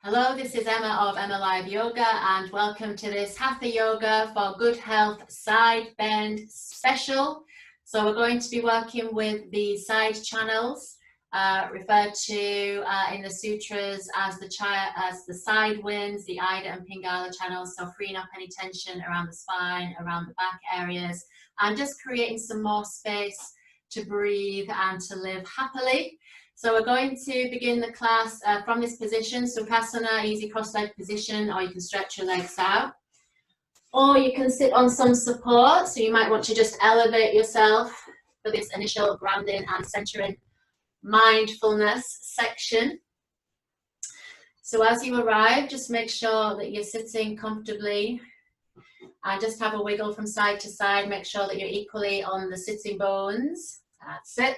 Hello, this is Emma of EmmaLiveYoga and welcome to this Hatha Yoga for Good Health Side Bend special. So we're going to be working with the side channels, referred to in the sutras as the side winds, the Ida and Pingala channels, so freeing up any tension around the spine, around the back areas, and just creating some more space to breathe and to live happily. So we're going to begin the class from this position, Sukhasana, easy cross-legged position, or you can stretch your legs out. Or you can sit on some support, so you might want to just elevate yourself for this initial grounding and centering mindfulness section. So as you arrive, just make sure that you're sitting comfortably and just have a wiggle from side to side. Make sure that you're equally on the sitting bones. That's it.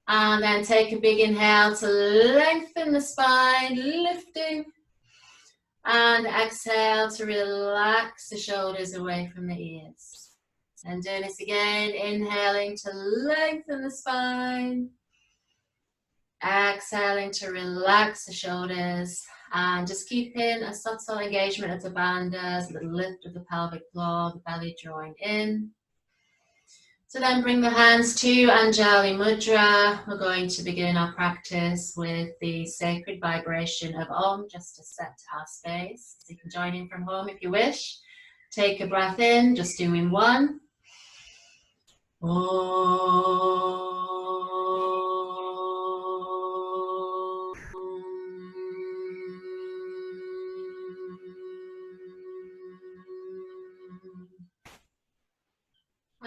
And then take a big inhale to lengthen the spine, lifting. And exhale to relax the shoulders away from the ears. And doing this again, inhaling to lengthen the spine. Exhaling to relax the shoulders. And just keeping a subtle engagement of the bandhas, a little lift of the pelvic floor, the belly drawing in. So then bring the hands to Anjali Mudra. We're going to begin our practice with the sacred vibration of Om, just to set our space. So you can join in from home if you wish. Take a breath in, just doing one. Om.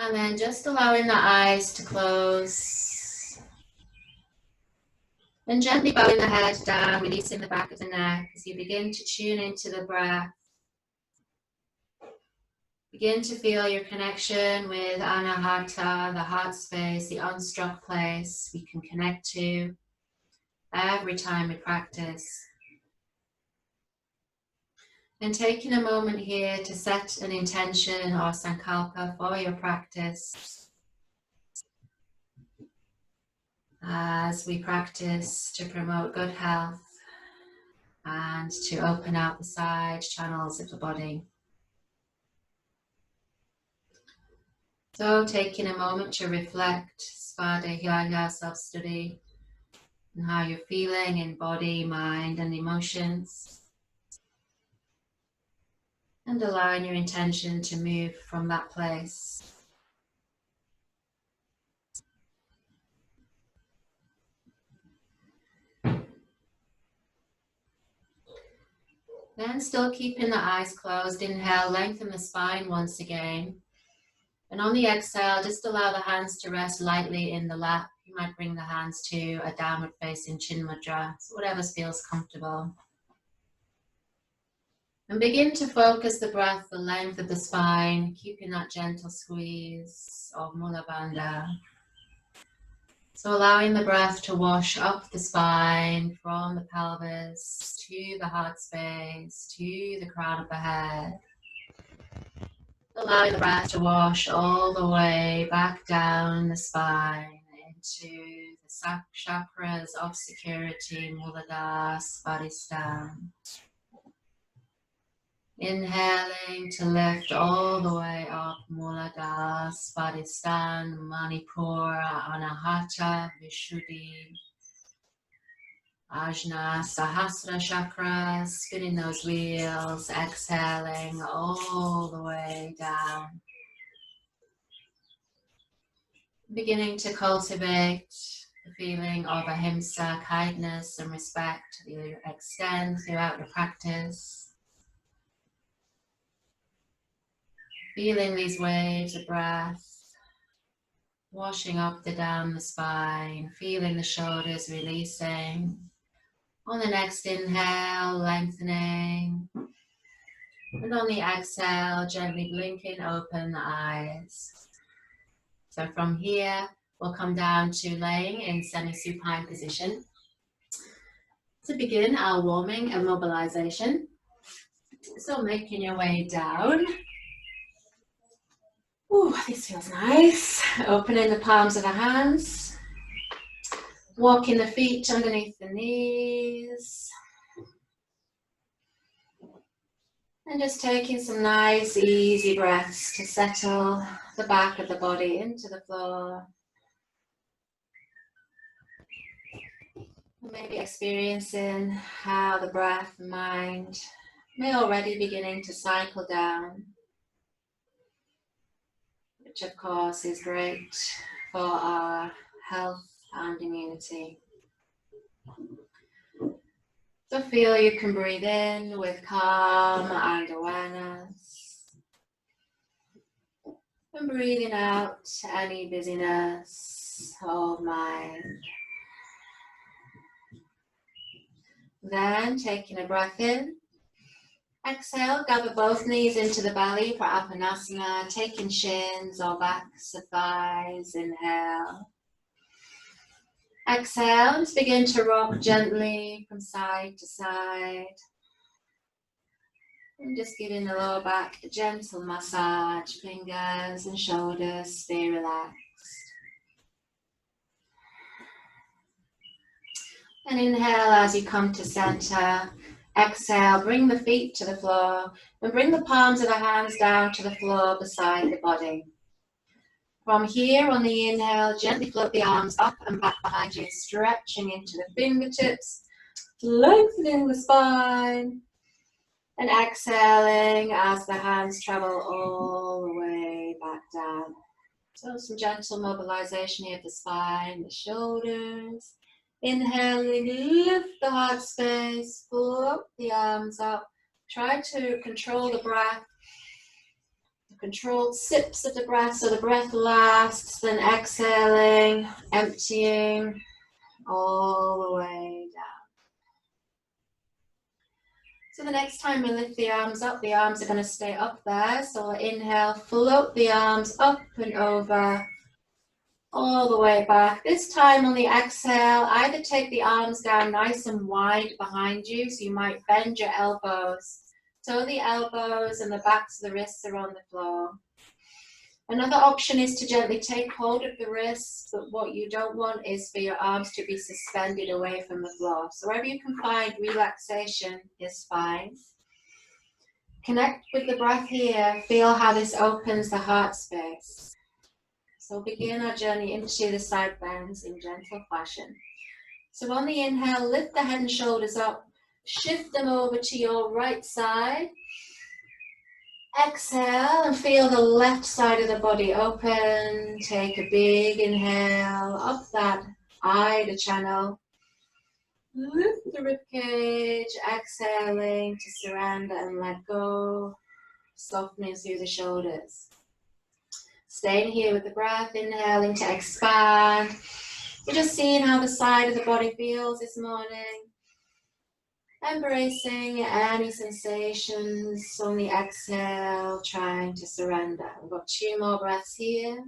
And then just allowing the eyes to close. And gently bowing the head down, releasing the back of the neck as you begin to tune into the breath. Begin to feel your connection with Anahata, the heart space, the unstruck place we can connect to every time we practice. And taking a moment here to set an intention or sankalpa for your practice as we practice to promote good health and to open out the side channels of the body. So taking a moment to reflect, Svadhyaya, self-study, and how you're feeling in body, mind and emotions. And allowing your intention to move from that place. Then still keeping the eyes closed, inhale, lengthen the spine once again. And on the exhale, just allow the hands to rest lightly in the lap. You might bring the hands to a downward facing chin mudra, so whatever feels comfortable. And begin to focus the breath, the length of the spine, keeping that gentle squeeze of Mula Bandha. So allowing the breath to wash up the spine from the pelvis to the heart space, to the crown of the head. Allowing the breath to wash all the way back down the spine into the chakras of security, Muladhara, Svadhisthana. Inhaling to lift all the way up, Muladhara, Svadhisthana, Manipura, Anahata, Vishuddhi, Ajna, Sahasrara chakra, spinning those wheels, exhaling all the way down. Beginning to cultivate the feeling of ahimsa, kindness and respect that you extend throughout your practice. Feeling these waves of breath, washing up down the spine, feeling the shoulders releasing. On the next inhale, lengthening. And on the exhale, gently blinking open the eyes. So from here, we'll come down to laying in semi-supine position. To begin our warming and mobilization. So making your way down. Ooh, this feels nice. Opening the palms of the hands. Walking the feet underneath the knees. And just taking some nice, easy breaths to settle the back of the body into the floor. Maybe experiencing how the breath and mind may already beginning to cycle down, which of course is great for our health and immunity. So feel you can breathe in with calm and awareness. And breathing out any busyness of mind. Then taking a breath in. Exhale, gather both knees into the belly for Apanasana, taking shins or backs of thighs. Inhale. Exhale, just begin to rock gently from side to side. And just giving the lower back a gentle massage, fingers and shoulders stay relaxed. And inhale as you come to center. Exhale, bring the feet to the floor and bring the palms of the hands down to the floor beside the body. From here on the inhale, gently float the arms up and back behind you, stretching into the fingertips, lengthening the spine. And exhaling as the hands travel all the way back down. So some gentle mobilization here of the spine, the shoulders. Inhaling, lift the heart space, float the arms up. Try to control the breath. Controlled sips of the breath so the breath lasts, then exhaling, emptying all the way down. So the next time we lift the arms up, the arms are going to stay up there. So we'll inhale, float the arms up and over, all the way back. This time on the exhale, either take the arms down nice and wide behind you, so you might bend your elbows. So the elbows and the backs of the wrists are on the floor. Another option is to gently take hold of the wrists, but what you don't want is for your arms to be suspended away from the floor. So wherever you can find relaxation is fine. Connect with the breath here. Feel how this opens the heart space. So begin our journey into the side bends in gentle fashion. So on the inhale, lift the head and shoulders up. Shift them over to your right side. Exhale and feel the left side of the body open. Take a big inhale up that Ida channel. Lift the ribcage, exhaling to surrender and let go. Softening through the shoulders. Staying here with the breath, inhaling to expand. You're just seeing how the side of the body feels this morning. Embracing any sensations on the exhale, trying to surrender. We've got 2 more breaths here.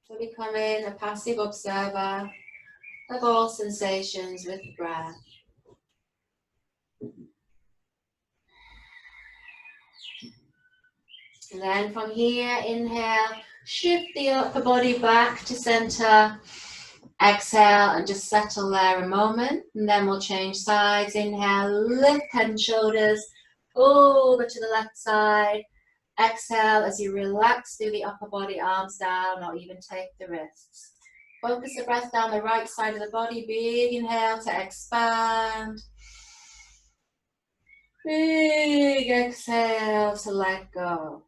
So becoming a passive observer of all sensations with the breath. And then from here, inhale, shift the upper body back to center. Exhale and just settle there a moment. And then we'll change sides. Inhale, lift head and shoulders over to the left side. Exhale as you relax through the upper body, arms down, or even take the wrists. Focus the breath down the right side of the body. Big inhale to expand. Big exhale to let go.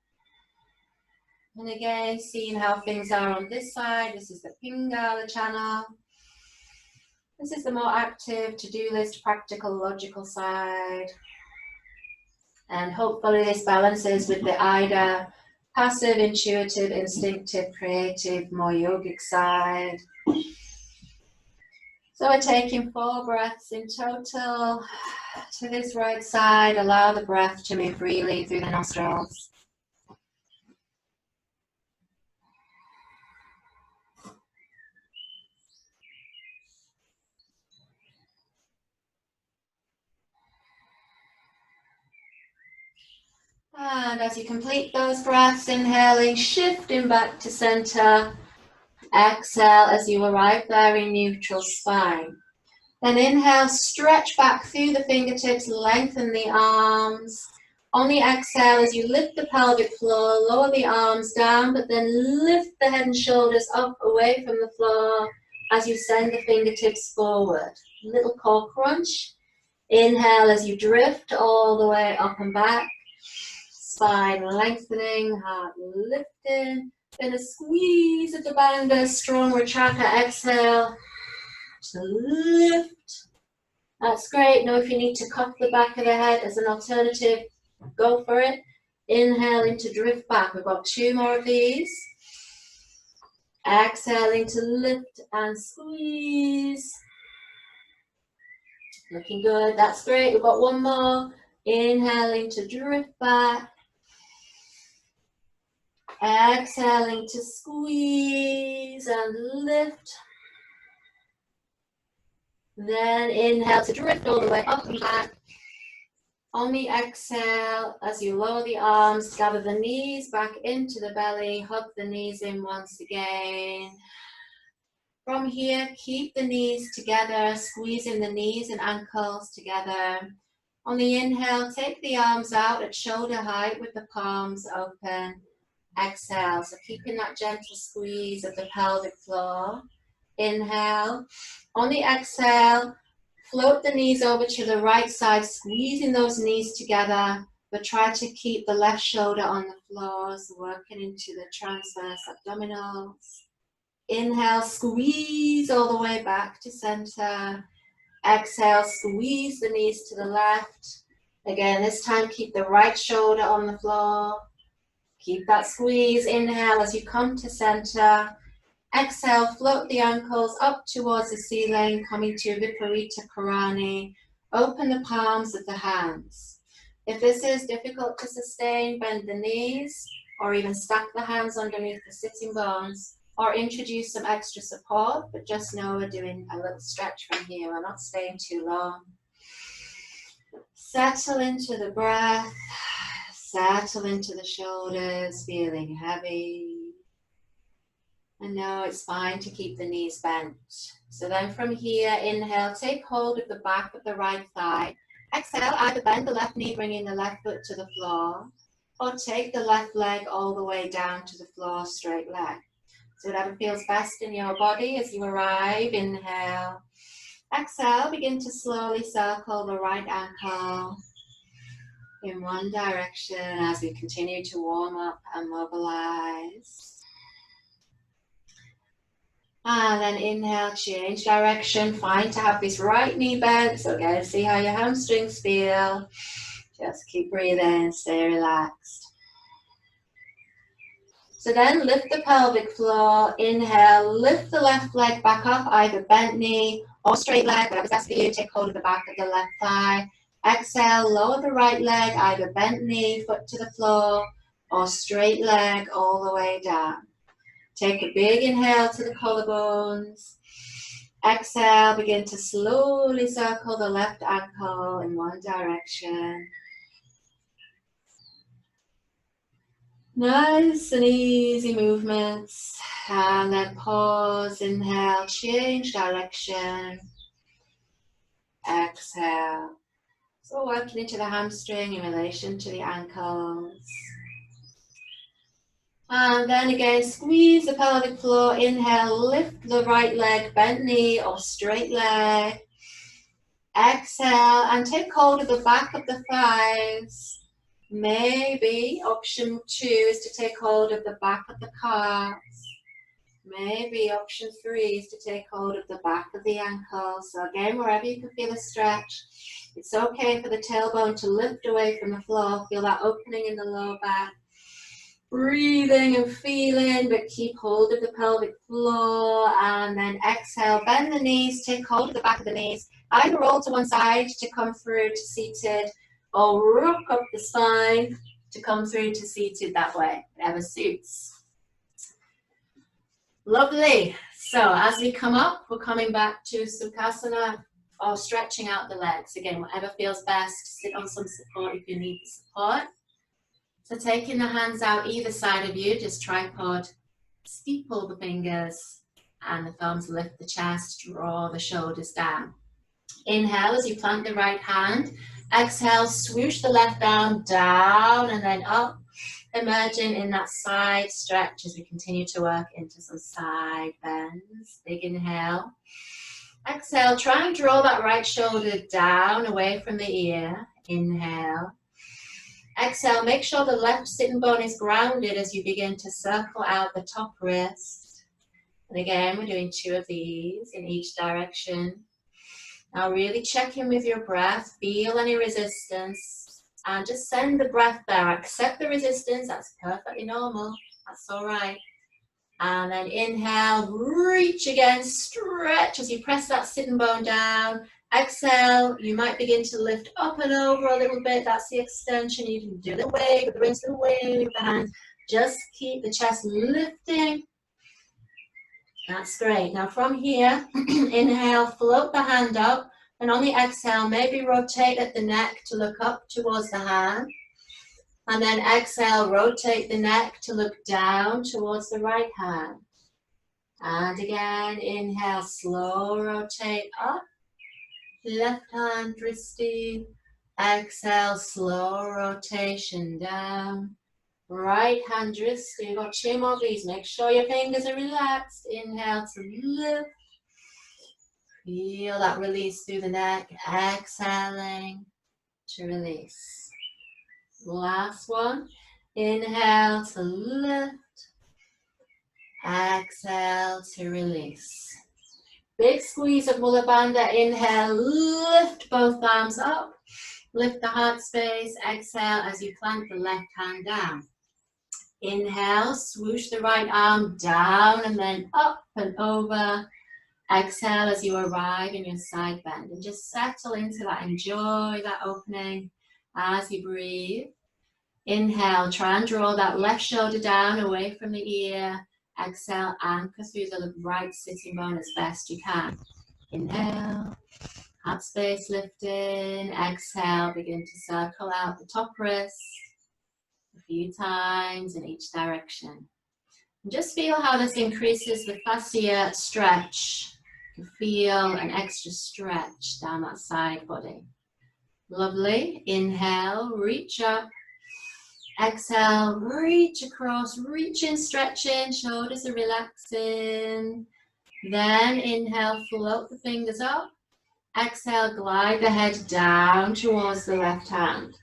And again, seeing how things are on this side. This is the Pingala channel. This is the more active, to-do list, practical, logical side. And hopefully this balances with the Ida, passive, intuitive, instinctive, creative, more yogic side. So we're taking 4 breaths in total to this right side. Allow the breath to move freely through the nostrils. And as you complete those breaths, inhaling, shifting back to center. Exhale as you arrive there in neutral spine. Then inhale, stretch back through the fingertips, lengthen the arms. On the exhale, as you lift the pelvic floor, lower the arms down, but then lift the head and shoulders up away from the floor as you send the fingertips forward. Little core crunch. Inhale as you drift all the way up and back. Spine lengthening, heart lifting. Then a squeeze at the bandha, strong Utraka. Exhale to lift. That's great. Now if you need to cup the back of the head as an alternative, go for it. Inhaling to drift back. We've got 2 more of these. Exhaling to lift and squeeze. Looking good. That's great. We've got 1 more. Inhaling to drift back. Exhaling to squeeze and lift. Then inhale to drift all the way up and back. On the exhale, as you lower the arms, gather the knees back into the belly, hug the knees in once again. From here, keep the knees together, squeezing the knees and ankles together. On the inhale, take the arms out at shoulder height with the palms open. Exhale, so keeping that gentle squeeze of the pelvic floor. Inhale. On the exhale, float the knees over to the right side, squeezing those knees together, but try to keep the left shoulder on the floor, so working into the transverse abdominals. Inhale, squeeze all the way back to center. Exhale, squeeze the knees to the left. Again, this time keep the right shoulder on the floor. Keep that squeeze. Inhale as you come to center. Exhale, float the ankles up towards the ceiling, coming to Viparita Karani. Open the palms of the hands. If this is difficult to sustain, bend the knees, or even stack the hands underneath the sitting bones, or introduce some extra support, but just know we're doing a little stretch from here. We're not staying too long. Settle into the breath. Settle into the shoulders, feeling heavy. And now it's fine to keep the knees bent. So then from here, inhale, take hold of the back of the right thigh. Exhale, either bend the left knee, bringing the left foot to the floor, or take the left leg all the way down to the floor, straight leg. So whatever feels best in your body as you arrive, inhale. Exhale, begin to slowly circle the right ankle in one direction as we continue to warm up and mobilize. And then inhale, change direction. Fine to have this right knee bent. So again, see how your hamstrings feel. Just keep breathing, stay relaxed. So then lift the pelvic floor. Inhale, lift the left leg back up, either bent knee or straight leg, whatever's best for you. Take hold of the back of the left thigh. Exhale, lower the right leg, either bent knee, foot to the floor, or straight leg all the way down. Take a big inhale to the collarbones. Exhale, begin to slowly circle the left ankle in one direction. Nice and easy movements. And then pause, inhale, change direction. Exhale. So working into the hamstring in relation to the ankles. And then again, squeeze the pelvic floor. Inhale, lift the right leg, bent knee or straight leg. Exhale, and take hold of the back of the thighs. Maybe option 2 is to take hold of the back of the calves. Maybe option 3 is to take hold of the back of the ankles. So again, wherever you can feel a stretch. It's okay for the tailbone to lift away from the floor. Feel that opening in the lower back. Breathing and feeling, but keep hold of the pelvic floor. And then exhale, bend the knees, take hold of the back of the knees. Either roll to one side to come through to seated, or rock up the spine to come through to seated that way, whatever suits. Lovely. So as we come up, we're coming back to Sukhasana or stretching out the legs. Again, whatever feels best. Sit on some support if you need support. So taking the hands out either side of you, just tripod, steeple the fingers and the thumbs, lift the chest, draw the shoulders down. Inhale as you plant the right hand. Exhale, swoosh the left arm down and then up, emerging in that side stretch as we continue to work into some side bends. Big inhale. Exhale, try and draw that right shoulder down away from the ear. Inhale. Exhale, make sure the left sitting bone is grounded as you begin to circle out the top wrist. And again, we're doing 2 of these in each direction. Now really check in with your breath, feel any resistance, and just send the breath there. Accept the resistance, that's perfectly normal, that's all right. And then inhale, reach again, stretch as you press that sitting bone down. Exhale, you might begin to lift up and over a little bit, that's the extension. You can do a little wave with the wrist, a little wave with the hands. Just keep the chest lifting. That's great. Now from here, inhale, float the hand up, and on the exhale, maybe rotate at the neck to look up towards the hand. And then exhale, rotate the neck to look down towards the right hand. And again, inhale, slow rotate up, left hand wristy. Exhale, slow rotation down. Right hand wrist, you've got 2 more of these. Make sure your fingers are relaxed. Inhale to lift. Feel that release through the neck. Exhaling to release. Last one. Inhale to lift. Exhale to release. Big squeeze of Mula Bandha. Inhale, lift both arms up. Lift the heart space. Exhale as you plant the left hand down. Inhale, swoosh the right arm down and then up and over. Exhale as you arrive in your side bend and just settle into that. Enjoy that opening as you breathe. Inhale, try and draw that left shoulder down away from the ear. Exhale, anchor through the right sitting bone as best you can. Inhale, heart space lifting. Exhale, begin to circle out the top wrist a few times in each direction. And just feel how this increases the fascia stretch. You can feel an extra stretch down that side body. Lovely. Inhale, reach up. Exhale, reach across, reaching, stretching, shoulders are relaxing. Then inhale, float the fingers up. Exhale, glide the head down towards the left hand.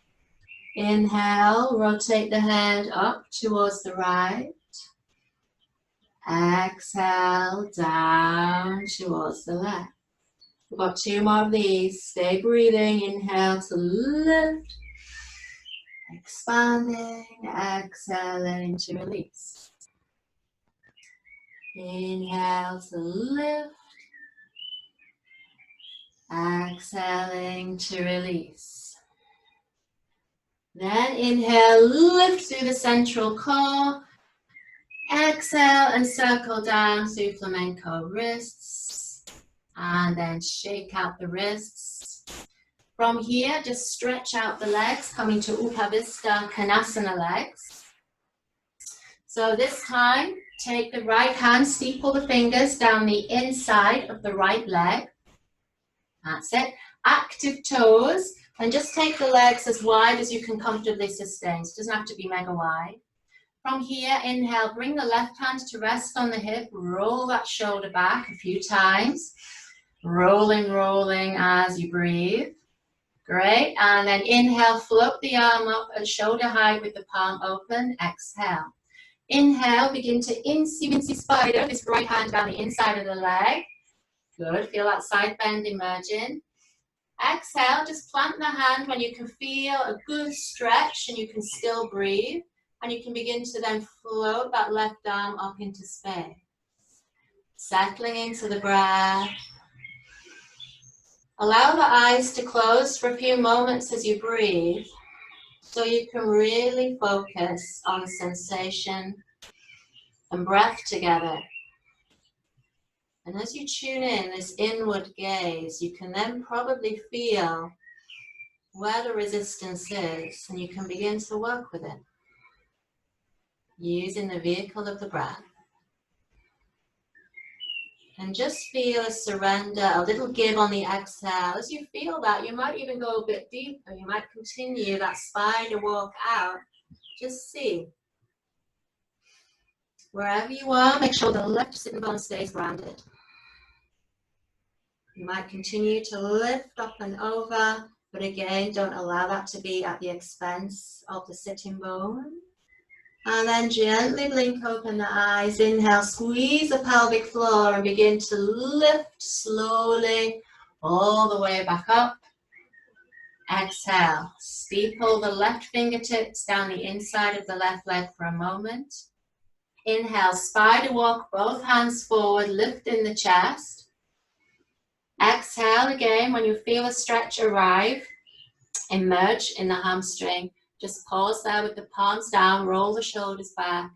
Inhale, rotate the head up towards the right. Exhale, down towards the left. We've got 2 more of these. Stay breathing. Inhale to lift. Expanding, exhaling to release. Inhale to lift. Exhaling to release. Then inhale, lift through the central core. Exhale and circle down through flamenco wrists. And then shake out the wrists. From here, just stretch out the legs, coming to Upavista Konasana legs. So this time, take the right hand, steeple the fingers down the inside of the right leg. That's it. Active toes. And just take the legs as wide as you can comfortably sustain. So it doesn't have to be mega wide. From here, inhale, bring the left hand to rest on the hip. Roll that shoulder back a few times. Rolling, rolling as you breathe. Great. And then inhale, float the arm up at shoulder height with the palm open. Exhale. Inhale, begin to incy spider this right hand down the inside of the leg. Good. Feel that side bend emerging. Exhale, just plant the hand when you can feel a good stretch and you can still breathe. And you can begin to then float that left arm up into space. Settling into the breath. Allow the eyes to close for a few moments as you breathe, so you can really focus on sensation and breath together. And as you tune in this inward gaze, you can then probably feel where the resistance is, and you can begin to work with it, using the vehicle of the breath. And just feel a surrender, a little give on the exhale. As you feel that, you might even go a bit deeper. You might continue that spider walk out. Just see. Wherever you are, make sure the left sitting bone stays grounded. You might continue to lift up and over, but again, don't allow that to be at the expense of the sitting bone. And then gently blink open the eyes. Inhale, squeeze the pelvic floor and begin to lift slowly all the way back up. Exhale, steeple the left fingertips down the inside of the left leg for a moment. Inhale, spider walk, both hands forward, lifting the chest. Exhale again, when you feel a stretch arrive, emerge in the hamstring. Just pause there with the palms down, roll the shoulders back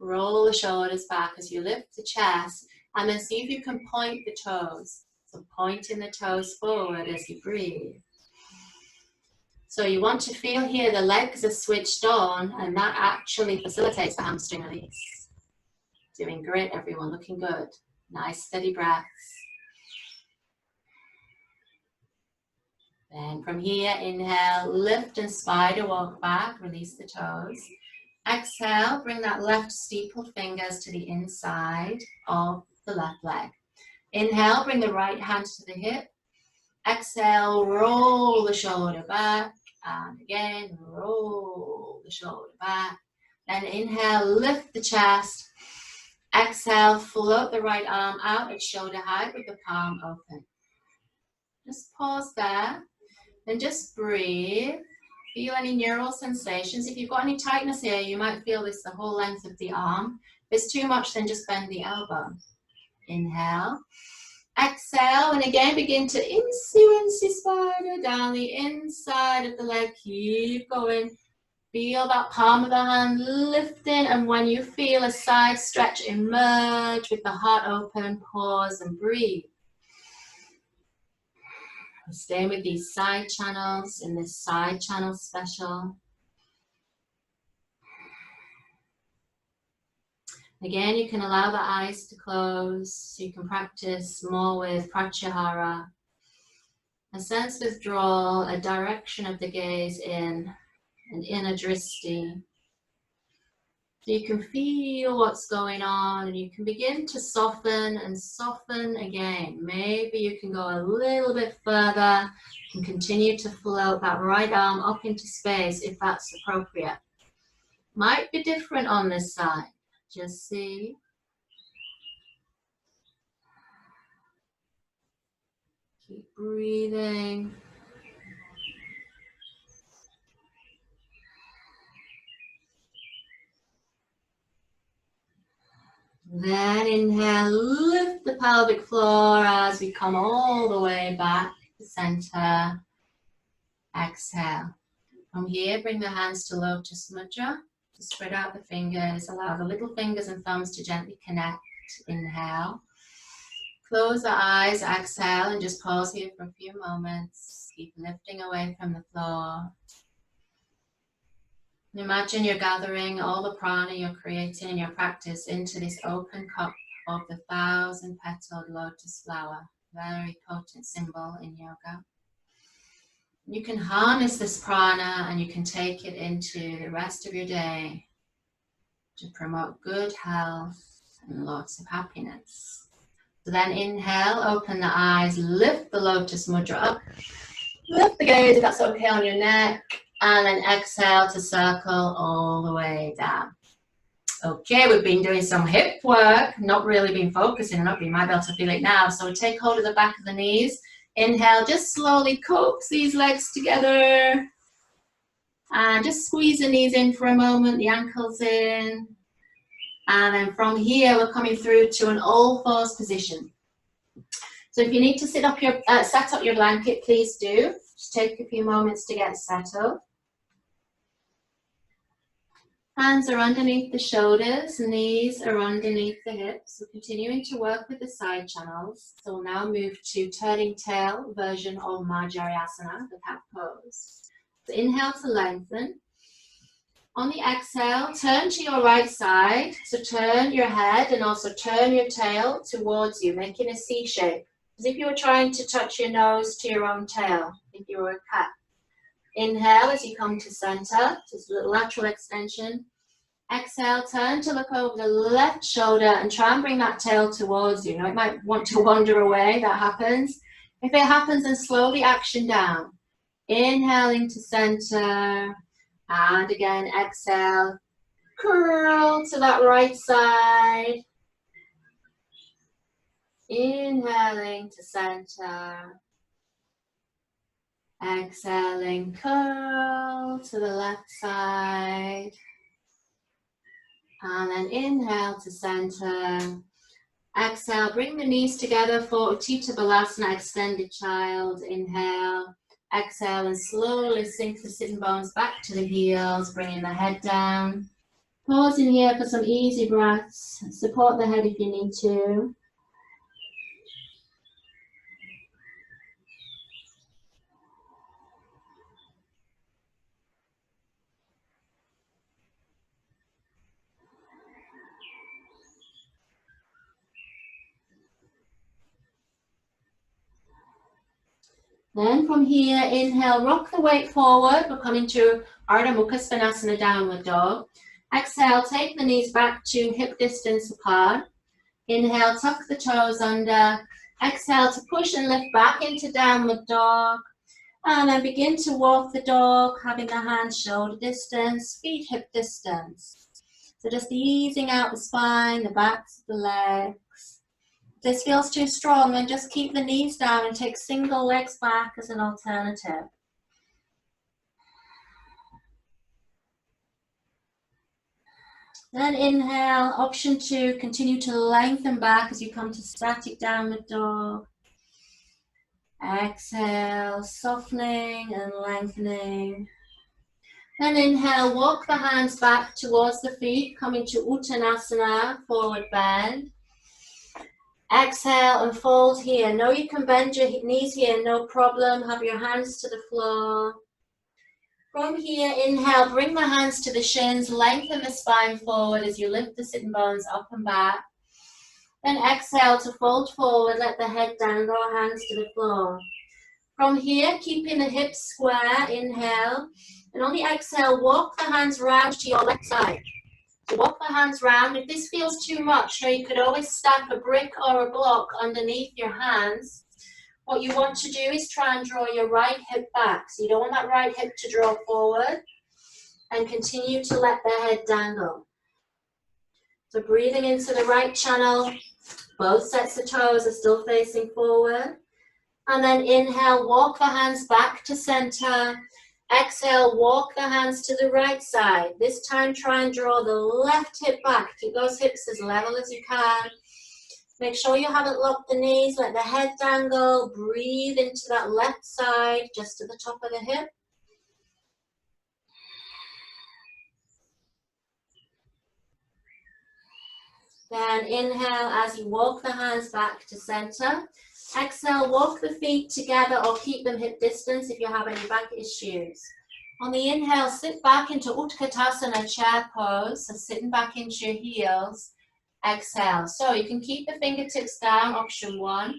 as you lift the chest, and then see if you can point the toes. So pointing the toes forward as you breathe. So you want to feel here the legs are switched on, and that actually facilitates the hamstring release. Doing great, everyone, looking good. Nice steady breaths. Then from here, inhale, lift and spider walk back, release the toes. Exhale, bring that left steepled fingers to the inside of the left leg. Inhale, bring the right hand to the hip. Exhale, roll the shoulder back. And again, roll the shoulder back. Then inhale, lift the chest. Exhale, float the right arm out at shoulder height with the palm open. Just pause there. And just breathe. Feel any neural sensations. If you've got any tightness here, you might feel this the whole length of the arm. If it's too much, then just bend the elbow. Inhale. Exhale, and again begin to incy spider down the inside of the leg. Keep going. Feel that palm of the hand lifting, and when you feel a side stretch, emerge with the heart open, pause and breathe. We're staying with these side channels in this side channel special. Again, you can allow the eyes to close, so you can practice more with pratyahara. A sense withdrawal, a direction of the gaze in, an inner dristi. So you can feel what's going on, and you can begin to soften and soften again. Maybe you can go a little bit further and continue to float that right arm up into space if that's appropriate. Might be different on this side. Just see. Keep breathing. Then inhale, lift the pelvic floor as we come all the way back to center. Exhale. From here, bring the hands to Lotus Mudra. Just spread out the fingers. Allow the little fingers and thumbs to gently connect. Inhale. Close the eyes. Exhale, and just pause here for a few moments. Keep lifting away from the floor. Imagine you're gathering all the prana you're creating in your practice into this open cup of the 1,000-petaled lotus flower. Very potent symbol in yoga. You can harness this prana and you can take it into the rest of your day to promote good health and lots of happiness. So then inhale, open the eyes, lift the Lotus Mudra up. Lift the gaze if that's okay on your neck. And then exhale to circle all the way down. Okay, we've been doing some hip work, not really been focusing on it, but you might be able to feel it now. So take hold of the back of the knees. Inhale, just slowly coax these legs together. And just squeeze the knees in for a moment, the ankles in. And then from here, we're coming through to an all fours position. So if you need to set up your blanket, please do. Just take a few moments to get settled. Hands are underneath the shoulders, knees are underneath the hips. We're continuing to work with the side channels. So we'll now move to turning tail version of Marjarasana, the cat pose. So inhale to lengthen. On the exhale, turn to your right side. So turn your head and also turn your tail towards you, making a C shape, as if you were trying to touch your nose to your own tail, if you were a cat. Inhale as you come to center, just a little lateral extension. Exhale, turn to look over the left shoulder and try and bring that tail towards you. Now it might want to wander away, that happens. If it happens, then slowly action down. Inhaling to center, and again, exhale, curl to that right side. Inhaling to center. Exhaling, curl to the left side. And then inhale to center. Exhale, bring the knees together for Utthita Balasana, extended child. Inhale. Exhale and slowly sink the sitting bones back to the heels, bringing the head down. Pause in here for some easy breaths. Support the head if you need to. Then from here, inhale, rock the weight forward. We're coming to Ardha Mukha Svanasana, downward dog. Exhale, take the knees back to hip distance apart. Inhale, tuck the toes under. Exhale to push and lift back into downward dog. And then begin to walk the dog, having the hands shoulder distance, feet hip distance. So just easing out the spine, the backs of the legs. If this feels too strong, then just keep the knees down and take single legs back as an alternative. Then inhale, option 2, continue to lengthen back as you come to static downward dog. Exhale, softening and lengthening. Then inhale, walk the hands back towards the feet, coming to Uttanasana, forward bend. Exhale and fold here. Know you can bend your knees here, no problem. Have your hands to the floor. From here, inhale, bring the hands to the shins, lengthen the spine forward as you lift the sitting bones up and back. Then exhale to fold forward, let the head dangle, hands to the floor. From here, keeping the hips square, inhale. And on the exhale, walk the hands round to your left side. So walk the hands round. If this feels too much, you could always stack a brick or a block underneath your hands. What you want to do is try and draw your right hip back. So you don't want that right hip to draw forward. And continue to let the head dangle. So breathing into the right channel. Both sets of toes are still facing forward. And then inhale, walk the hands back to center. Exhale, walk the hands to the right side. This time try and draw the left hip back. Keep those hips as level as you can. Make sure you haven't locked the knees. Let the head dangle. Breathe into that left side, just to the top of the hip. Then inhale as you walk the hands back to center. Exhale, walk the feet together or keep them hip distance if you have any back issues. On the inhale, sit back into Utkatasana, chair pose, so sitting back into your heels. Exhale. So you can keep the fingertips down, option 1.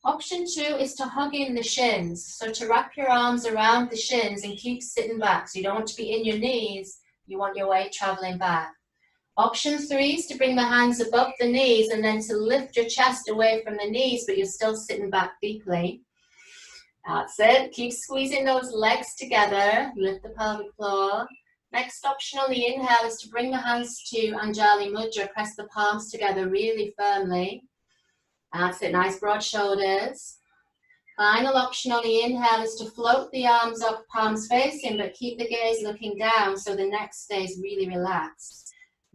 Option 2 is to hug in the shins. So to wrap your arms around the shins and keep sitting back. So you don't want to be in your knees, you want your weight traveling back. Option 3 is to bring the hands above the knees and then to lift your chest away from the knees, but you're still sitting back deeply. That's it. Keep squeezing those legs together. Lift the pelvic floor. Next option on the inhale is to bring the hands to Anjali Mudra. Press the palms together really firmly. That's it. Nice broad shoulders. Final option on the inhale is to float the arms up, palms facing, but keep the gaze looking down so the neck stays really relaxed.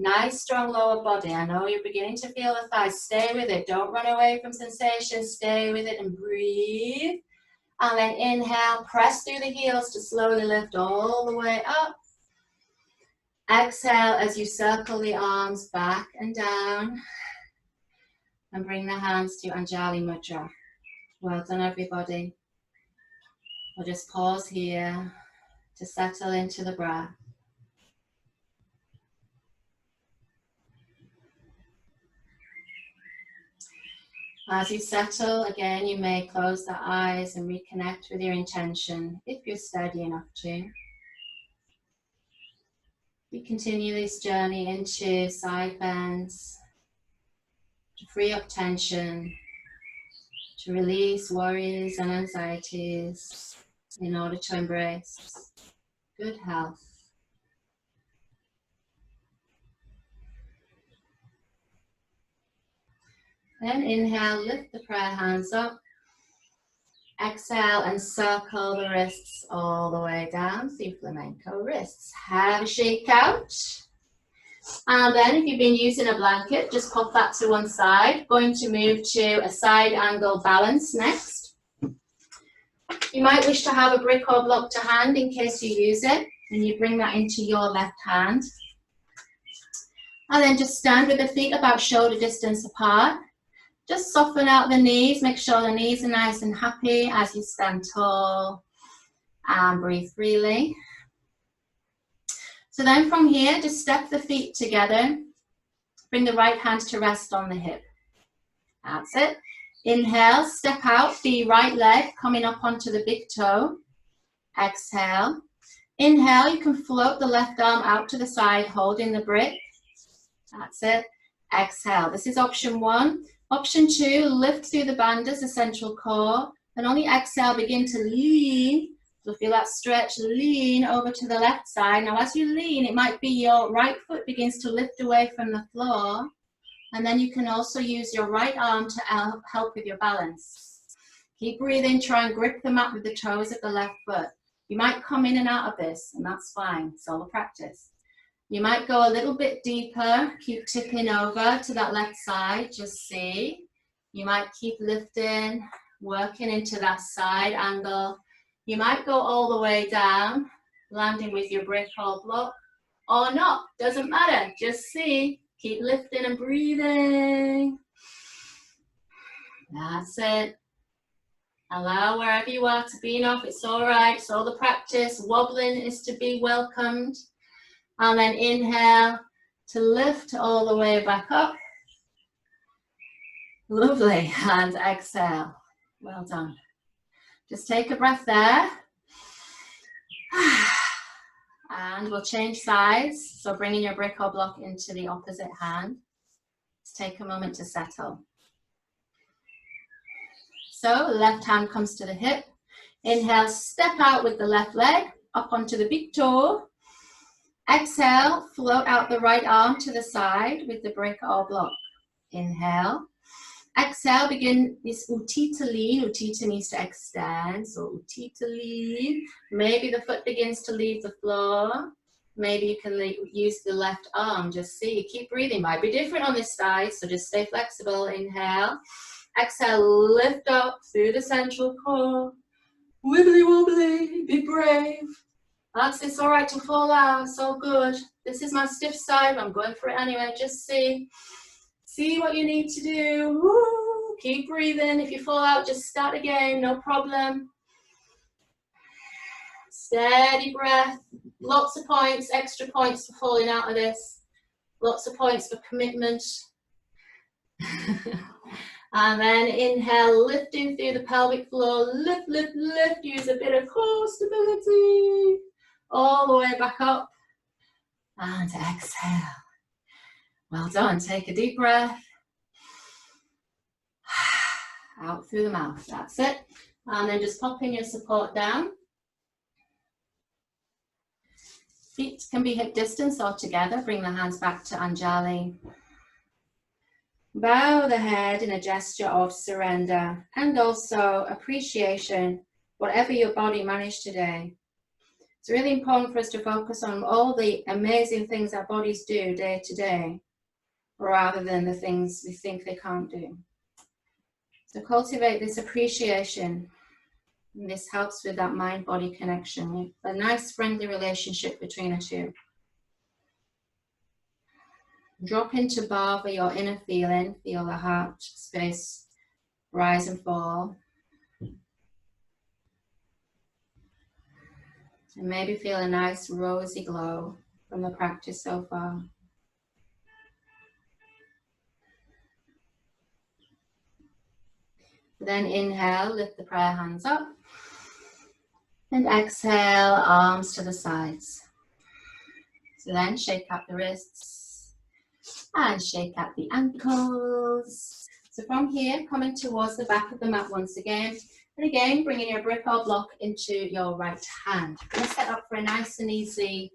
Nice, strong lower body. I know you're beginning to feel the thighs. Stay with it. Don't run away from sensation. Stay with it and breathe. And then inhale, press through the heels to slowly lift all the way up. Exhale as you circle the arms back and down. And bring the hands to Anjali Mudra. Well done, everybody. We'll just pause here to settle into the breath. As you settle, again, you may close the eyes and reconnect with your intention if you're steady enough to. You continue this journey into side bends, to free up tension, to release worries and anxieties in order to embrace good health. Then inhale, lift the prayer hands up. Exhale and circle the wrists all the way down through flamenco wrists. Have a shake out. And then if you've been using a blanket, just pop that to one side. Going to move to a side angle balance next. You might wish to have a brick or block to hand in case you use it. And you bring that into your left hand. And then just stand with the feet about shoulder distance apart. Just soften out the knees, make sure the knees are nice and happy as you stand tall and breathe freely. So then from here, just step the feet together. Bring the right hand to rest on the hip. That's it. Inhale, step out, the right leg coming up onto the big toe. Exhale. Inhale, you can float the left arm out to the side, holding the brick. That's it. Exhale. This is option one. Option two, lift through the bandhas, the central core, and on the exhale, begin to lean. So feel that stretch, lean over to the left side. Now as you lean, it might be your right foot begins to lift away from the floor, and then you can also use your right arm to help with your balance. Keep breathing, try and grip the mat with the toes of the left foot. You might come in and out of this, and that's fine, it's all a practice. You might go a little bit deeper, keep tipping over to that left side, just see. You might keep lifting, working into that side angle. You might go all the way down, landing with your brick or block, or not, doesn't matter, just see. Keep lifting and breathing. That's it. Allow wherever you are to be enough, it's all right, it's all the practice. Wobbling is to be welcomed. And then inhale to lift all the way back up. Lovely. And exhale. Well done. Just take a breath there. And we'll change sides. So bringing your brick or block into the opposite hand. Let's take a moment to settle. So left hand comes to the hip. Inhale, step out with the left leg up onto the big toe. Exhale, float out the right arm to the side with the brick or block. Inhale. Exhale, begin this Utthita lean. Utthita means to extend, so Utthita lean. Maybe the foot begins to leave the floor. Maybe you can use the left arm, just see. Keep breathing, might be different on this side, so just stay flexible. Inhale. Exhale, lift up through the central core. Wibbly wobbly, be brave. That's it's all right to fall out, it's all good. This is my stiff side, I'm going for it anyway, just see. See what you need to do. Woo. Keep breathing, if you fall out, just start again, no problem. Steady breath, lots of points, extra points for falling out of this. Lots of points for commitment. And then inhale, lifting through the pelvic floor, lift, lift, lift, use a bit of core stability. All the way back up and exhale. Well done. Take a deep breath. Out through the mouth. That's it. And then just popping your support down. Feet can be hip distance or together. Bring the hands back to Anjali. Bow the head in a gesture of surrender and also appreciation, whatever your body managed today. It's really important for us to focus on all the amazing things our bodies do day to day, rather than the things we think they can't do. So cultivate this appreciation, and this helps with that mind-body connection, a nice friendly relationship between the two. Drop into Bhava, your inner feeling, feel the heart space rise and fall. And maybe feel a nice rosy glow from the practice so far. Then inhale, lift the prayer hands up. And exhale, arms to the sides. So then shake out the wrists and shake out the ankles. So from here, coming towards the back of the mat once again. And again, bringing your brick or block into your right hand. We're going to set up for a nice and easy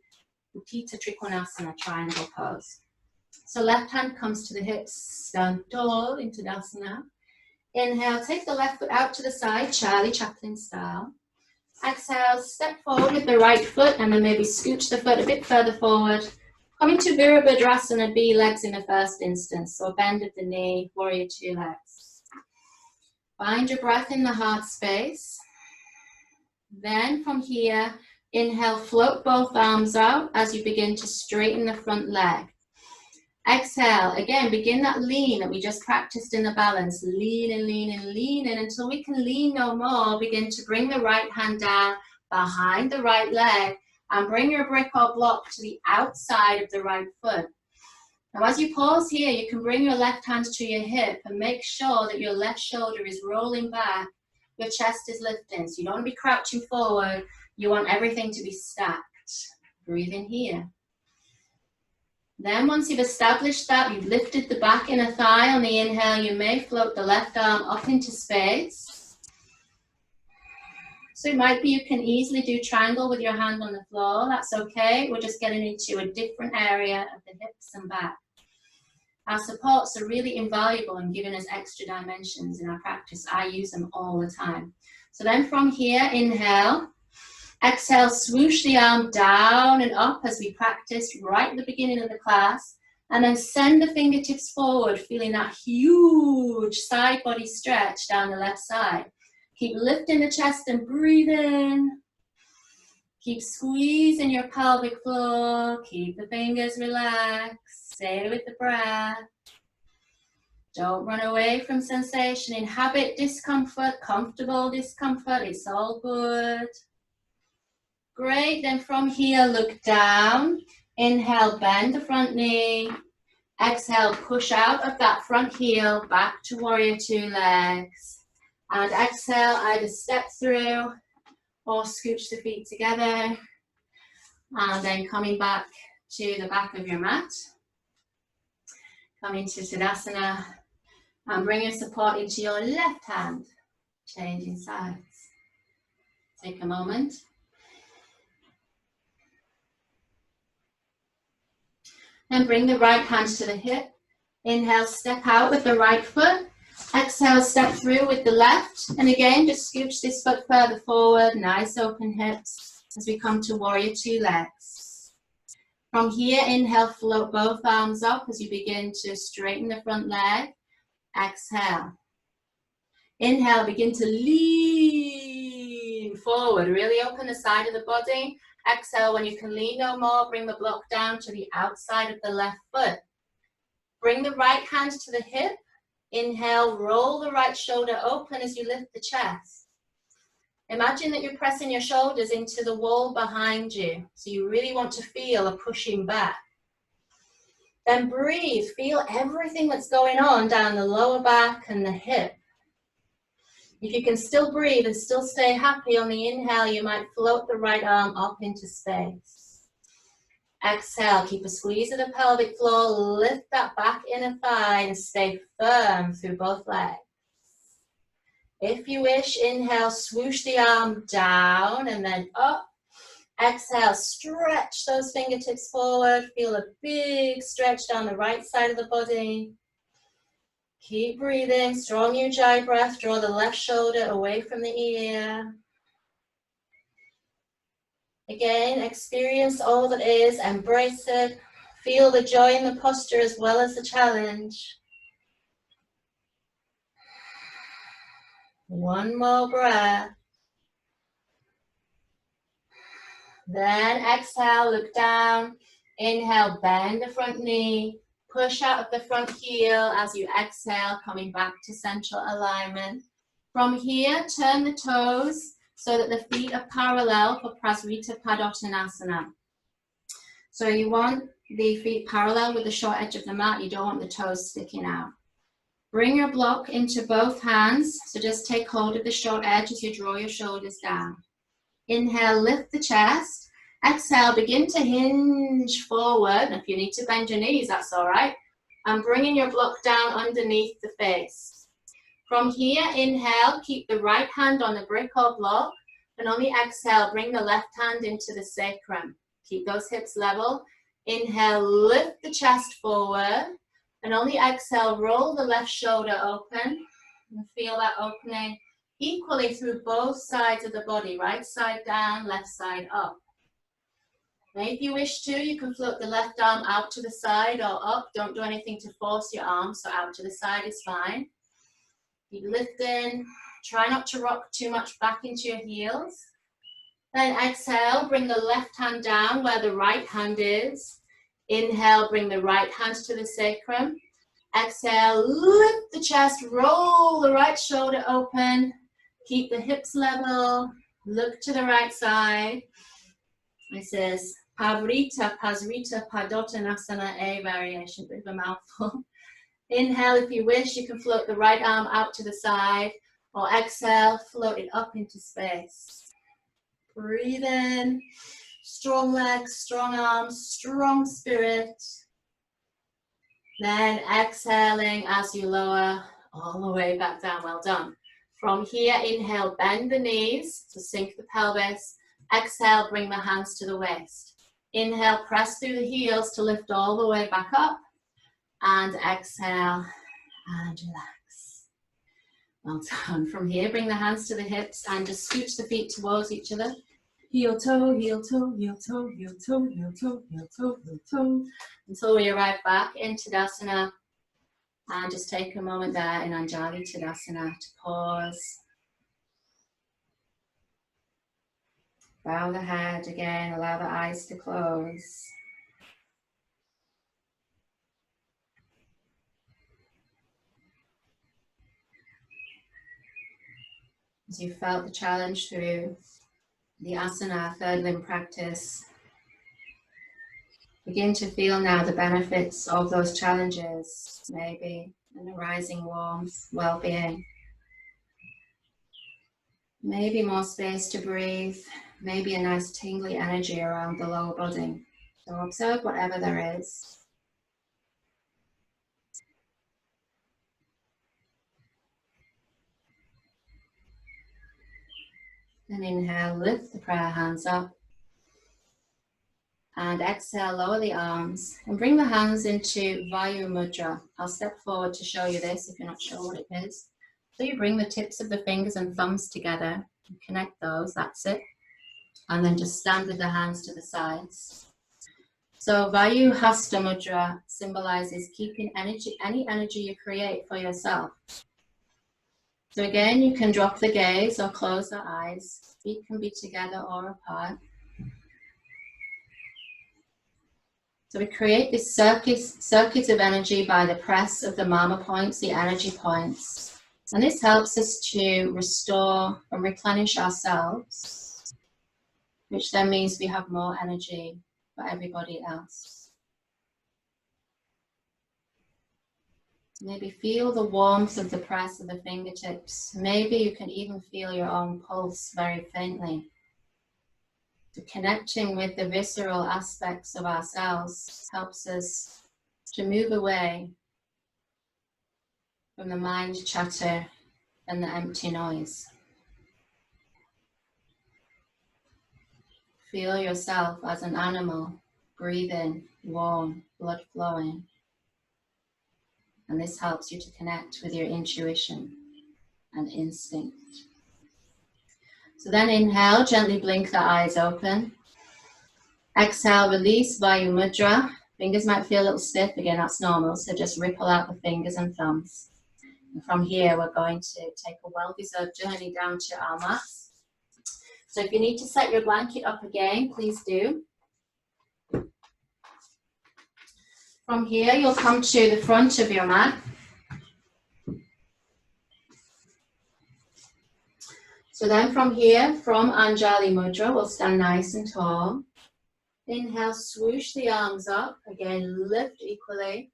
Utthita Trikonasana triangle pose. So left hand comes to the hips, stand tall into Tadasana. Inhale, take the left foot out to the side, Charlie Chaplin style. Exhale, step forward with the right foot and then maybe scooch the foot a bit further forward. Coming to Virabhadrasana, B legs in the first instance. So bend of the knee, warrior two legs. Find your breath in the heart space. Then from here, inhale, float both arms out as you begin to straighten the front leg. Exhale, again, begin that lean that we just practiced in the balance. Lean and lean and lean, and until we can lean no more, begin to bring the right hand down behind the right leg and bring your brick or block to the outside of the right foot. Now as you pause here, you can bring your left hand to your hip and make sure that your left shoulder is rolling back, your chest is lifting. So you don't want to be crouching forward, you want everything to be stacked. Breathe in here. Then once you've established that, you've lifted the back inner thigh on the inhale, you may float the left arm up into space. So it might be you can easily do triangle with your hand on the floor, that's okay. We're just getting into a different area of the hips and back. Our supports are really invaluable in giving us extra dimensions in our practice. I use them all the time. So then from here, inhale. Exhale, swoosh the arm down and up as we practiced right at the beginning of the class. And then send the fingertips forward, feeling that huge side body stretch down the left side. Keep lifting the chest and breathe in. Keep squeezing your pelvic floor. Keep the fingers relaxed. Stay with the breath. Don't run away from sensation. Inhabit discomfort, comfortable discomfort. It's all good. Great, then from here, look down. Inhale, bend the front knee. Exhale, push out of that front heel, back to warrior two legs. And exhale, either step through or scooch the feet together. And then coming back to the back of your mat. Come into Tadasana. And bring your support into your left hand. Changing sides. Take a moment. And bring the right hand to the hip. Inhale, step out with the right foot. Exhale, step through with the left. And again, just scooch this foot further forward. Nice open hips as we come to warrior two legs. From here, inhale, float both arms up as you begin to straighten the front leg. Exhale. Inhale, begin to lean forward. Really open the side of the body. Exhale, when you can lean no more, bring the block down to the outside of the left foot. Bring the right hand to the hip. Inhale, roll the right shoulder open as you lift the chest. Imagine that you're pressing your shoulders into the wall behind you. So you really want to feel a pushing back. Then breathe, feel everything that's going on down the lower back and the hip. If you can still breathe and still stay happy on the inhale, you might float the right arm up into space. Exhale, keep a squeeze of the pelvic floor, lift that back inner thigh and stay firm through both legs. If you wish, inhale, swoosh the arm down and then up. Exhale, stretch those fingertips forward, feel a big stretch down the right side of the body. Keep breathing, strong Ujjayi breath, draw the left shoulder away from the ear. Again, experience all that is, embrace it. Feel the joy in the posture as well as the challenge. One more breath. Then exhale, look down. Inhale, bend the front knee. Push out of the front heel as you exhale, coming back to central alignment. From here, turn the toes so that the feet are parallel for Prasarita Padottanasana. So you want the feet parallel with the short edge of the mat. You don't want the toes sticking out. Bring your block into both hands. So just take hold of the short edge as you draw your shoulders down. Inhale, lift the chest. Exhale, begin to hinge forward. And if you need to bend your knees, that's all right. And bringing your block down underneath the face. From here, inhale, keep the right hand on the brick or block. And on the exhale, bring the left hand into the sacrum. Keep those hips level. Inhale, lift the chest forward. And on the exhale, roll the left shoulder open. And feel that opening equally through both sides of the body. Right side down, left side up. Now, if you wish to, you can float the left arm out to the side or up. Don't do anything to force your arm, so out to the side is fine. Keep lifting. Try not to rock too much back into your heels. Then exhale, bring the left hand down where the right hand is. Inhale, bring the right hand to the sacrum. Exhale, lift the chest, roll the right shoulder open. Keep the hips level. Look to the right side. This is Pavrita, Pasrita, Padottanasana, A variation, bit of a mouthful. Inhale, if you wish, you can float the right arm out to the side, or exhale, float it up into space. Breathe in, strong legs, strong arms, strong spirit. Then exhaling as you lower all the way back down, well done. From here, inhale, bend the knees to sink the pelvis. Exhale, bring the hands to the waist. Inhale, press through the heels to lift all the way back up. And exhale, and relax. Well done. From here, bring the hands to the hips and just scooch the feet towards each other. Heel toe, heel toe, heel toe, heel toe, heel toe, heel toe, heel toe. Until we arrive back in Tadasana. And just take a moment there in Anjali Tadasana to pause. Bow the head again, allow the eyes to close. As you felt the challenge through the asana, third limb practice, begin to feel now the benefits of those challenges, maybe an arising warmth, well-being, maybe more space to breathe, maybe a nice tingly energy around the lower body. So observe whatever there is. Then inhale, lift the prayer hands up. And exhale, lower the arms and bring the hands into Vayu Mudra. I'll step forward to show you this if you're not sure what it is. So you bring the tips of the fingers and thumbs together and connect those, that's it. And then just stand with the hands to the sides. So Vayu Hasta Mudra symbolizes keeping energy, any energy you create for yourself. So again, you can drop the gaze or close the eyes. Feet can be together or apart. So we create this circuit of energy by the press of the mama points, the energy points. And this helps us to restore and replenish ourselves, which then means we have more energy for everybody else. Maybe feel the warmth of the press of the fingertips. Maybe you can even feel your own pulse very faintly. So connecting with the visceral aspects of ourselves helps us to move away from the mind chatter and the empty noise. Feel yourself as an animal, breathing, warm, blood flowing. And this helps you to connect with your intuition and instinct. So then inhale, gently blink the eyes open. Exhale, release Vayu Mudra. Fingers might feel a little stiff, again that's normal, so just ripple out the fingers and thumbs. And from here we're going to take a well-deserved journey down to our mats. So if you need to set your blanket up again, please do. From here, you'll come to the front of your mat. So then from here, from Anjali Mudra, we'll stand nice and tall. Inhale, swoosh the arms up. Again, lift equally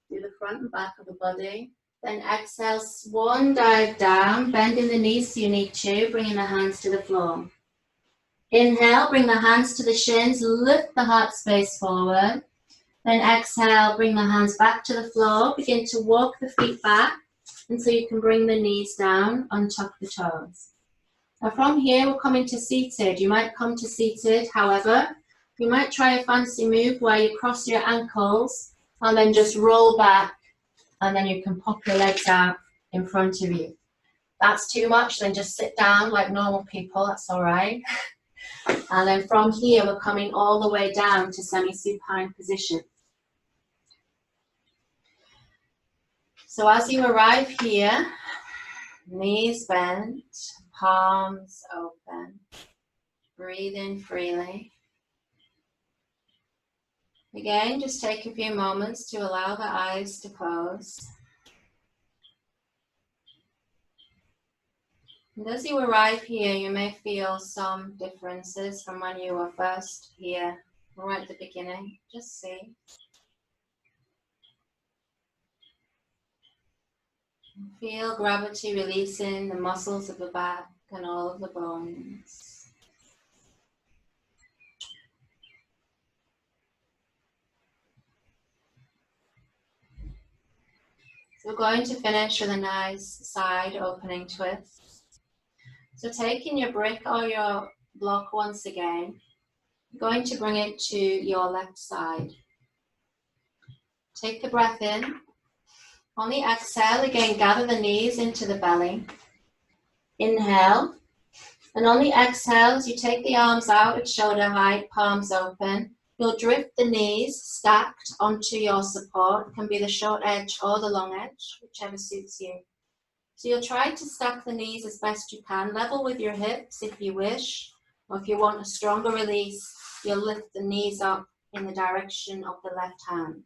through the front and back of the body. Then exhale, swan dive down, bending the knees so you need to, bringing the hands to the floor. Inhale, bring the hands to the shins, lift the heart space forward. Then exhale, bring the hands back to the floor, begin to walk the feet back until you can bring the knees down on top of the toes. Now from here, we're coming to seated. You might come to seated, however, you might try a fancy move where you cross your ankles and then just roll back, and then you can pop your legs out in front of you. That's too much, then just sit down like normal people, that's all right. And then from here, we're coming all the way down to semi-supine position. So as you arrive here, knees bent, palms open, breathe in freely. Again, just take a few moments to allow the eyes to close. And as you arrive here, you may feel some differences from when you were first here, right at the beginning. Just see. Feel gravity releasing the muscles of the back and all of the bones. So we're going to finish with a nice side opening twist. So taking your brick or your block once again, you're going to bring it to your left side. Take the breath in. On the exhale, again, gather the knees into the belly. Inhale. And on the exhale, as you take the arms out at shoulder height, palms open, you'll drift the knees stacked onto your support. It can be the short edge or the long edge, whichever suits you. So you'll try to stack the knees as best you can, level with your hips if you wish, or if you want a stronger release, you'll lift the knees up in the direction of the left hand.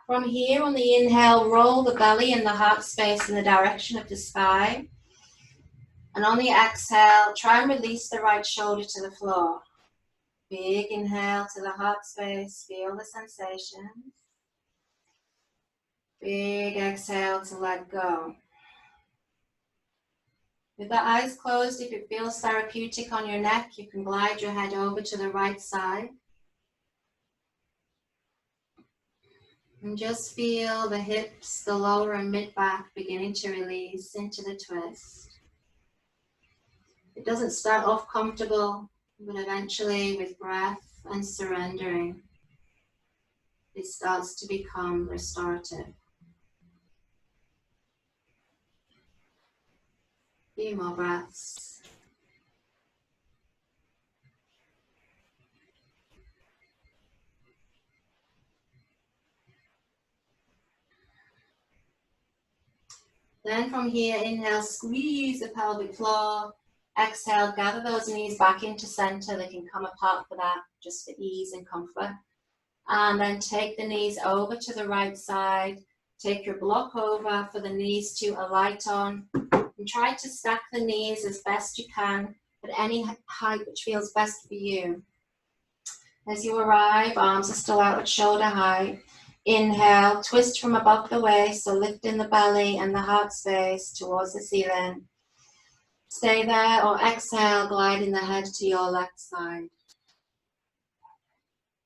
From here, on the inhale, roll the belly and the heart space in the direction of the sky. And on the exhale, try and release the right shoulder to the floor. Big inhale to the heart space, feel the sensations. Big exhale to let go. With the eyes closed, if it feels therapeutic on your neck, you can glide your head over to the right side. And just feel the hips, the lower and mid back beginning to release into the twist. It doesn't start off comfortable, but eventually with breath and surrendering, it starts to become restorative. Few more breaths. Then from here, inhale, squeeze the pelvic floor. Exhale, gather those knees back into center. They can come apart for that, just for ease and comfort. And then take the knees over to the right side. Take your block over for the knees to alight on. And try to stack the knees as best you can at any height which feels best for you. As you arrive, arms are still out at shoulder height. Inhale, twist from above the waist, so lifting the belly and the heart space towards the ceiling. Stay there, or exhale, gliding the head to your left side.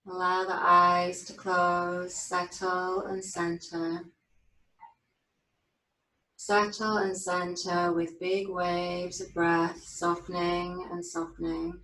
Allow the eyes to close, settle and center. Settle and center with big waves of breath, softening and softening.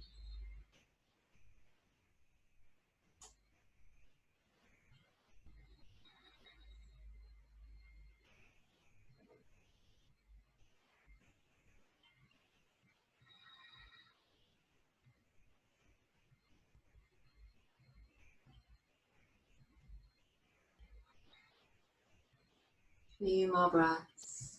Few more breaths.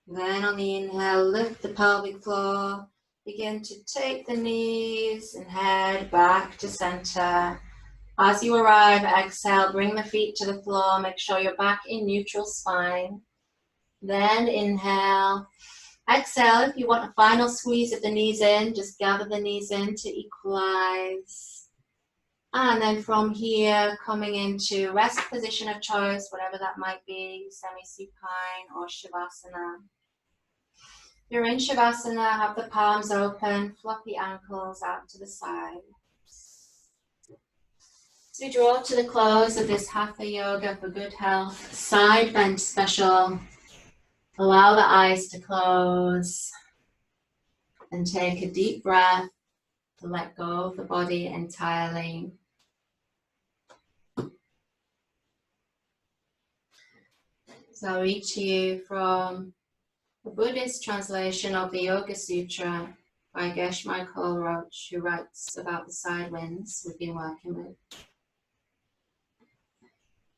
Then on the inhale, lift the pelvic floor. Begin to take the knees and head back to center. As you arrive, exhale, bring the feet to the floor. Make sure you're back in neutral spine. Then inhale. Exhale, if you want a final squeeze of the knees in, just gather the knees in to equalize. And then from here, coming into rest position of choice, whatever that might be, semi-supine or Shavasana. If you're in Shavasana, have the palms open, floppy ankles out to the side. As we draw to the close of this Hatha Yoga for good health, side bend special, allow the eyes to close and take a deep breath to let go of the body entirely. So I'll read to you from the Buddhist translation of the Yoga Sutra by Geshe Michael Roach, who writes about the side winds we've been working with.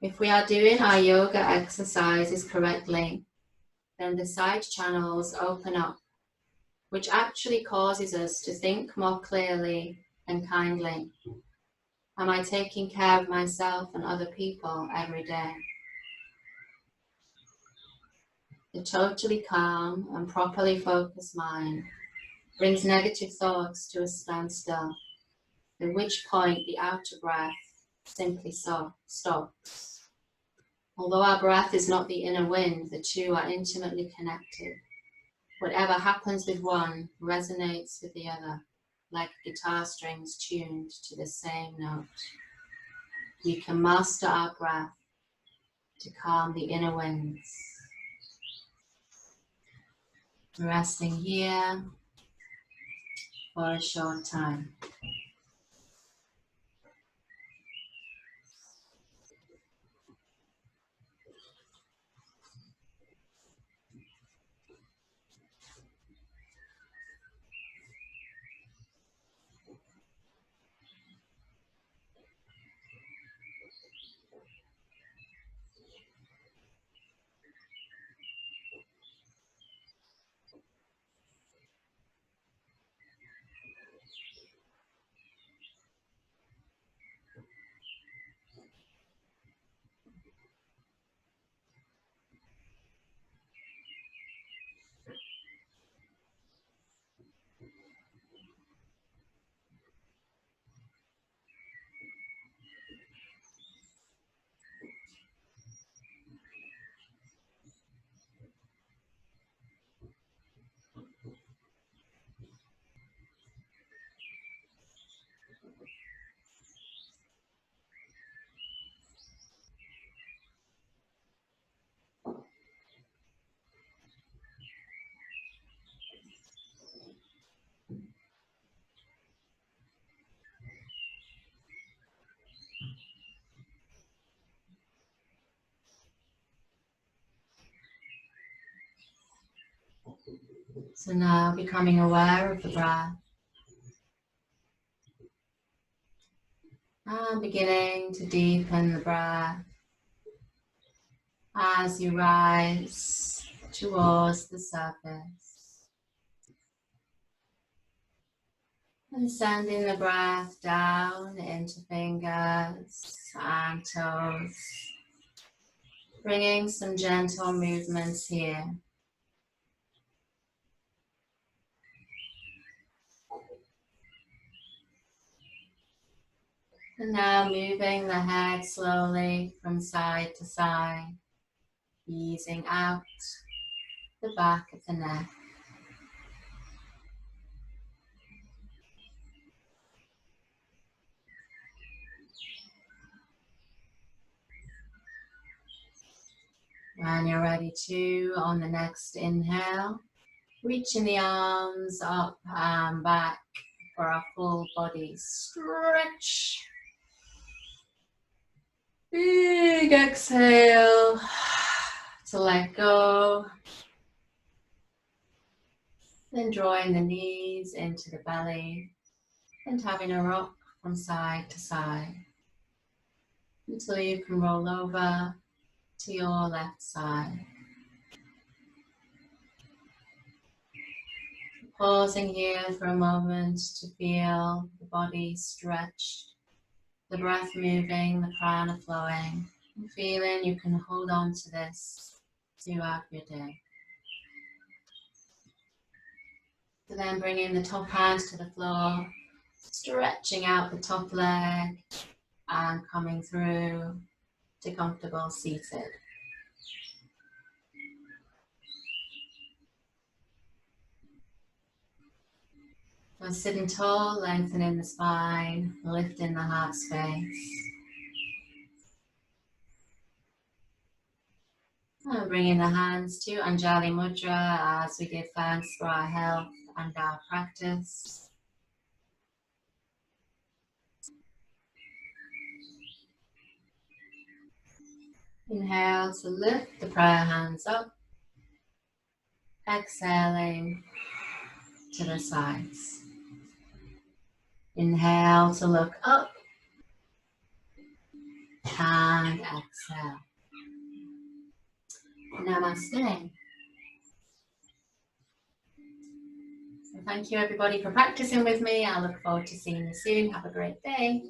If we are doing our yoga exercises correctly, then the side channels open up, which actually causes us to think more clearly and kindly. Am I taking care of myself and other people every day? The totally calm and properly focused mind brings negative thoughts to a standstill, at which point the outer breath simply stops. Although our breath is not the inner wind, the two are intimately connected. Whatever happens with one resonates with the other, like guitar strings tuned to the same note. We can master our breath to calm the inner winds. Resting here for a short time. So now becoming aware of the breath and beginning to deepen the breath as you rise towards the surface. And sending the breath down into fingers and toes, bringing some gentle movements here. And now moving the head slowly from side to side, easing out the back of the neck. When you're ready to, on the next inhale, reaching the arms up and back for a full body stretch. Big exhale to let go. Then drawing the knees into the belly and having a rock from side to side until you can roll over to your left side. Pausing here for a moment to feel the body stretched, the breath moving, the prana flowing, and feeling you can hold on to this throughout your day. So then bringing the top hands to the floor, stretching out the top leg and coming through to comfortable seated. So sitting tall, lengthening the spine, lifting the heart space. And bringing the hands to Anjali Mudra as we give thanks for our health and our practice. Inhale to lift the prayer hands up. Exhaling to the sides. Inhale to look up and exhale. Namaste. So thank you everybody for practicing with me. I look forward to seeing you soon. Have a great day.